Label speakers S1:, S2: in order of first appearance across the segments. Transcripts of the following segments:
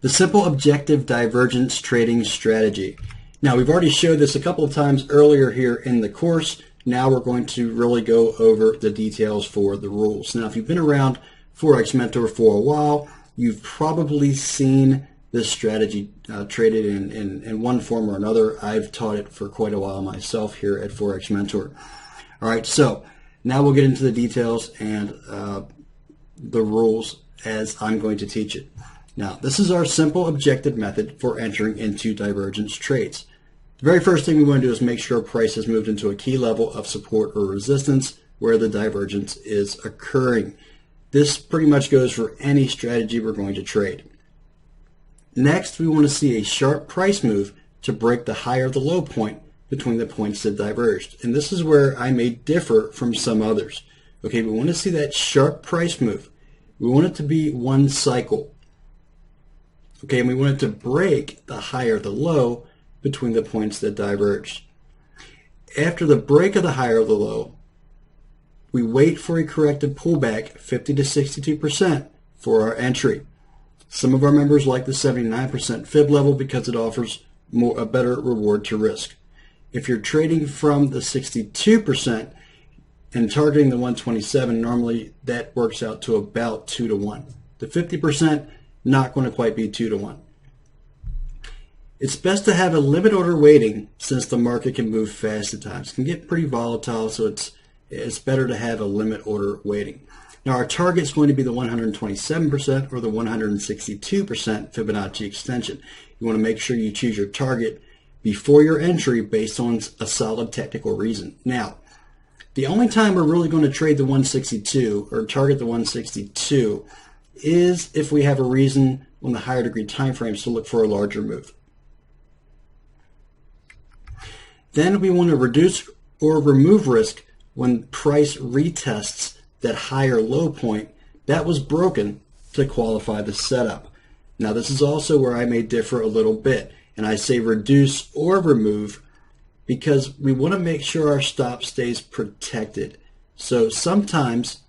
S1: The simple objective divergence trading strategy. Now, we've already showed this a couple of times earlier here in the course. Now we're going to really go over the details for the rules. Now, if you've been around Forex Mentor for a while, you've probably seen this strategy traded in one form or another. I've taught it for quite a while myself here at Forex Mentor. All right, so now we'll get into the details and the rules as I'm going to teach it. Now, this is our simple objective method for entering into divergence trades. The very first thing we want to do is make sure price has moved into a key level of support or resistance where the divergence is occurring. This pretty much goes for any strategy we're going to trade. Next, we want to see a sharp price move to break the high or the low point between the points that diverged. And this is where I may differ from some others. Okay, we want to see that sharp price move. We want it to be one cycle. Okay, and we want it to break the high or the low between the points that diverged. After the break of the high or the low, we wait for a corrective pullback 50 to 62% for our entry. Some of our members like the 79% fib level because it offers a better reward to risk. If you're trading from the 62% and targeting the 127, normally that works out to about 2 to 1. The 50%, not going to quite be 2 to 1. It's best to have a limit order waiting since the market can move fast at times. It can get pretty volatile, so it's better to have a limit order waiting. Now, our target is going to be the 127% or the 162% Fibonacci extension. You want to make sure you choose your target before your entry based on a solid technical reason. Now, the only time we're really going to trade the 162 or target the 162 is if we have a reason on the higher degree time frames to look for a larger move. Then we want to reduce or remove risk when price retests that higher low point that was broken to qualify the setup. Now, this is also where I may differ a little bit, and I say reduce or remove because we want to make sure our stop stays protected. So sometimes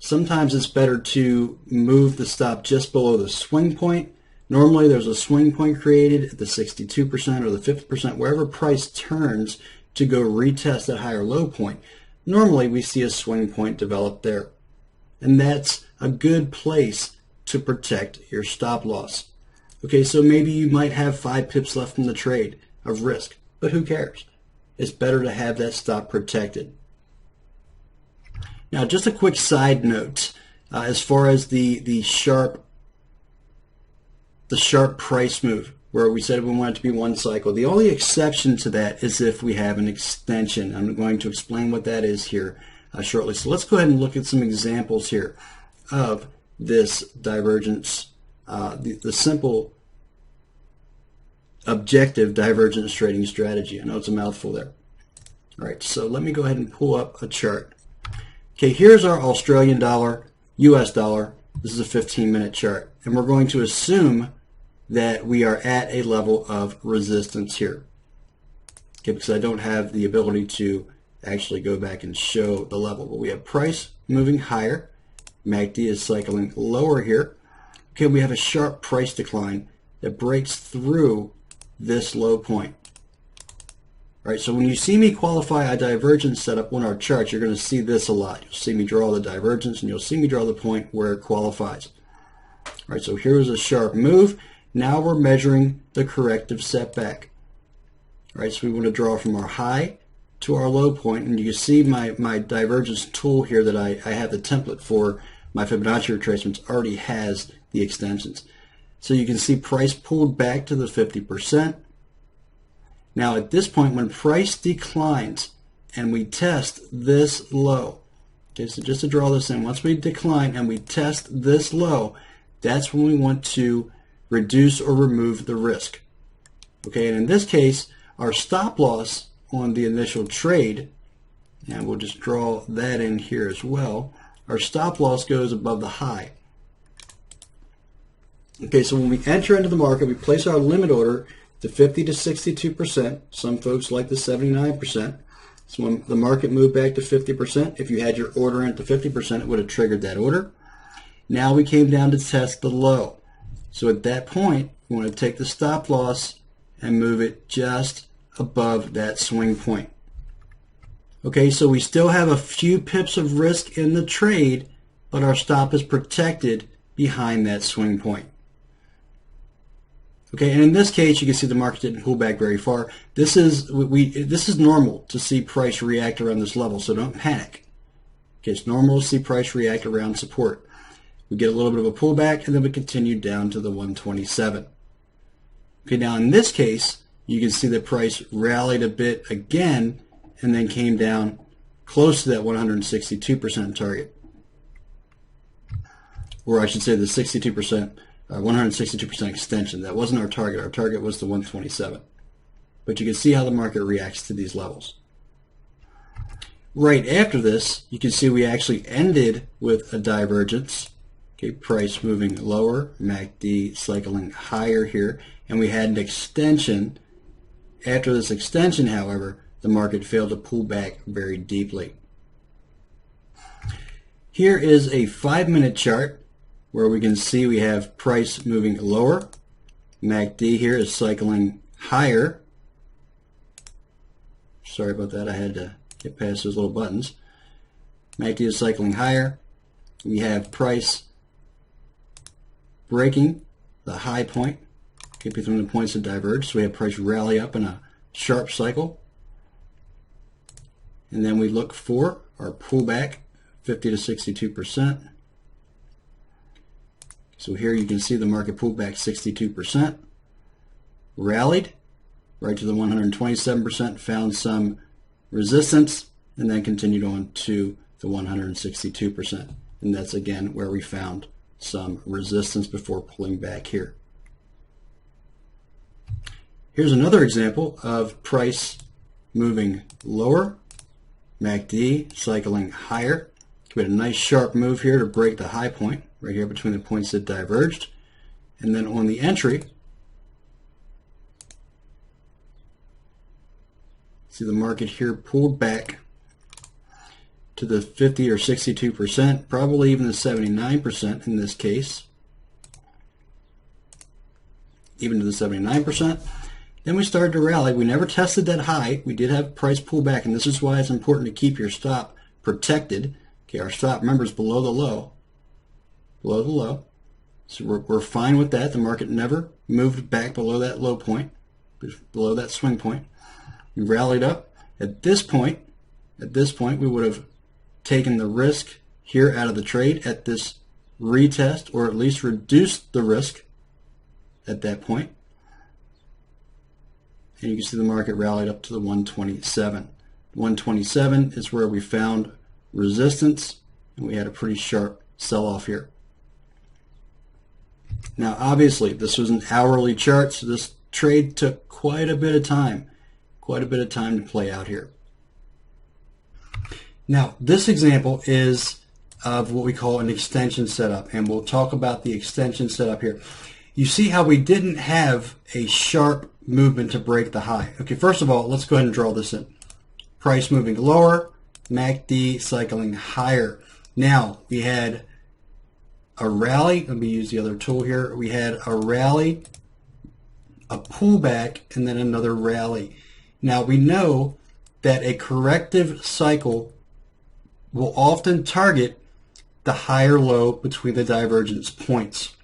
S1: it's better to move the stop just below the swing point. Normally there's a swing point created at the 62% or the 50%, wherever price turns to go retest that higher low point. Normally we see a swing point develop there. And that's a good place to protect your stop loss. Okay, so maybe you might have 5 pips left in the trade of risk, but who cares? It's better to have that stop protected. Now, just a quick side note, as far as the sharp price move, where we said we want it to be one cycle. The only exception to that is if we have an extension. I'm going to explain what that is here shortly. So let's go ahead and look at some examples here of this divergence, the simple objective divergence trading strategy. I know it's a mouthful there. All right, so let me go ahead and pull up a chart. Okay, here's our Australian dollar, US dollar. This is a 15-minute chart, and we're going to assume that we are at a level of resistance here. Okay, because I don't have the ability to actually go back and show the level, but we have price moving higher. MACD is cycling lower here. Okay, we have a sharp price decline that breaks through this low point. All right, so when you see me qualify a divergence setup on our charts, you're going to see this a lot. You'll see me draw the divergence, and you'll see me draw the point where it qualifies. All right, so here's a sharp move. Now we're measuring the corrective setback. All right, so we want to draw from our high to our low point, and you can see my divergence tool here that I have the template for my Fibonacci retracements already has the extensions. So you can see price pulled back to the 50%. Now at this point, when price declines and we test this low, okay, so just to draw this in, once we decline and we test this low, that's when we want to reduce or remove the risk. Okay, and in this case, our stop loss on the initial trade, and we'll just draw that in here as well, our stop loss goes above the high. Okay, so when we enter into the market, we place our limit order to 50 to 62%. Some folks like the 79%. So when the market moved back to 50%, if you had your order in to 50%, it would have triggered that order. Now we came down to test the low. So at that point, we want to take the stop loss and move it just above that swing point. Okay, so we still have a few pips of risk in the trade, but our stop is protected behind that swing point. Okay, and in this case, you can see the market didn't pull back very far. This is normal to see price react around this level, so don't panic. Okay, it's normal to see price react around support. We get a little bit of a pullback, and then we continue down to the 127. Okay, now in this case, you can see the price rallied a bit again, and then came down close to that 162% target. Or I should say the 162% extension. That wasn't our target. Our target was the 127. But you can see how the market reacts to these levels. Right after this, you can see we actually ended with a divergence. Okay, price moving lower, MACD cycling higher here, and we had an extension. After this extension, however, the market failed to pull back very deeply. Here is a 5-minute chart where we can see we have price moving lower. MACD here is cycling higher. Sorry about that, I had to get past those little buttons. MACD is cycling higher. We have price breaking the high point, okay, between the points that diverge. So we have price rally up in a sharp cycle. And then we look for our pullback, 50 to 62%. So here you can see the market pulled back 62%, rallied right to the 127%, found some resistance, and then continued on to the 162%. And that's again where we found some resistance before pulling back here. Here's another example of price moving lower, MACD cycling higher. We had a nice sharp move here to break the high point right here between the points that diverged. And then on the entry, see the market here pulled back to the 50 or 62%, probably even the 79% in this case, even to the 79%. Then we started to rally. We never tested that high. We did have price pullback, and this is why it's important to keep your stop protected. Okay, our stop, remember, is below the low. Below the low. So we're fine with that. The market never moved back below that low point, below that swing point. We rallied up. At this point, we would have taken the risk here out of the trade at this retest, or at least reduced the risk at that point. And you can see the market rallied up to the 127. 127 is where we found resistance, and we had a pretty sharp sell-off here. Now obviously this was an hourly chart, so this trade took quite a bit of time to play out here. Now this example is of what we call an extension setup, and we'll talk about the extension setup here. You see how we didn't have a sharp movement to break the high. Okay, first of all, let's go ahead and draw this in. Price moving lower, MACD cycling higher. Now we had a rally. Let me use the other tool here. We had a rally, a pullback, and then another rally. Now we know that a corrective cycle will often target the higher low between the divergence points.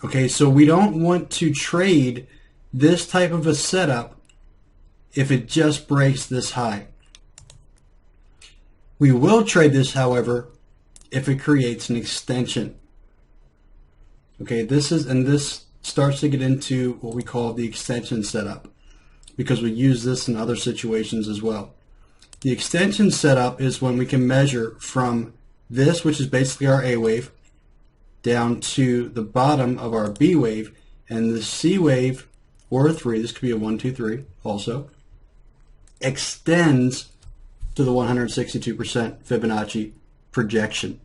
S1: Okay, so we don't want to trade this type of a setup if it just breaks this high. We will trade this, however, if it creates an extension. Okay, this starts to get into what we call the extension setup, because we use this in other situations as well. The extension setup is when we can measure from this, which is basically our A wave, down to the bottom of our B wave, and the C wave, or a 3, this could be a 1, 2, 3 also, extends to the 162% Fibonacci projection.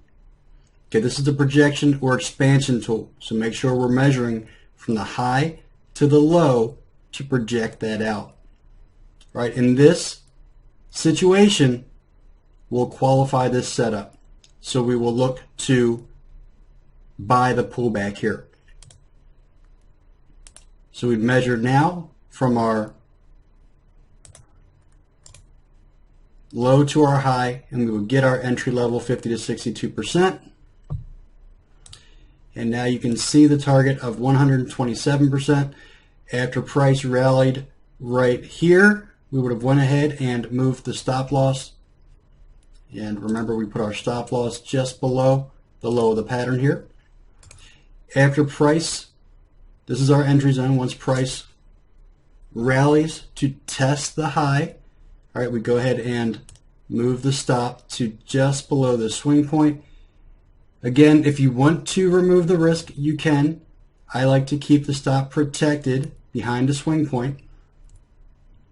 S1: Okay, this is the projection or expansion tool, so make sure we're measuring from the high to the low to project that out. Right, in this situation, we'll qualify this setup. So we will look to buy the pullback here. So we've measured now from our low to our high, and we would get our entry level 50 to 62%. And now you can see the target of 127%. After price rallied right here, we would have went ahead and moved the stop loss. And remember, we put our stop loss just below the low of the pattern here. After price, this is our entry zone. Once price rallies to test the high, all right, we go ahead and move the stop to just below the swing point. Again, if you want to remove the risk, you can. I like to keep the stop protected behind the swing point.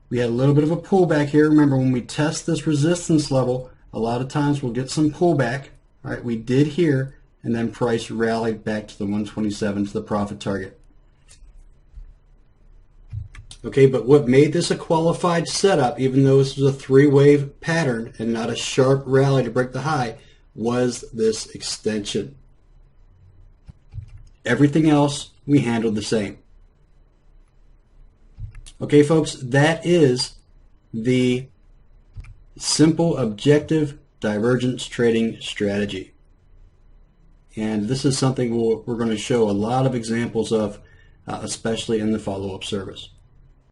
S1: We had a little bit of a pullback here. Remember, when we test this resistance level, a lot of times we'll get some pullback. All right, we did here, and then price rallied back to the 127 to the profit target. Okay, but what made this a qualified setup, even though this was a three-wave pattern and not a sharp rally to break the high, was this extension. Everything else we handled the same. Okay, folks, that is the simple objective divergence trading strategy. And this is something we're going to show a lot of examples of, especially in the follow-up service.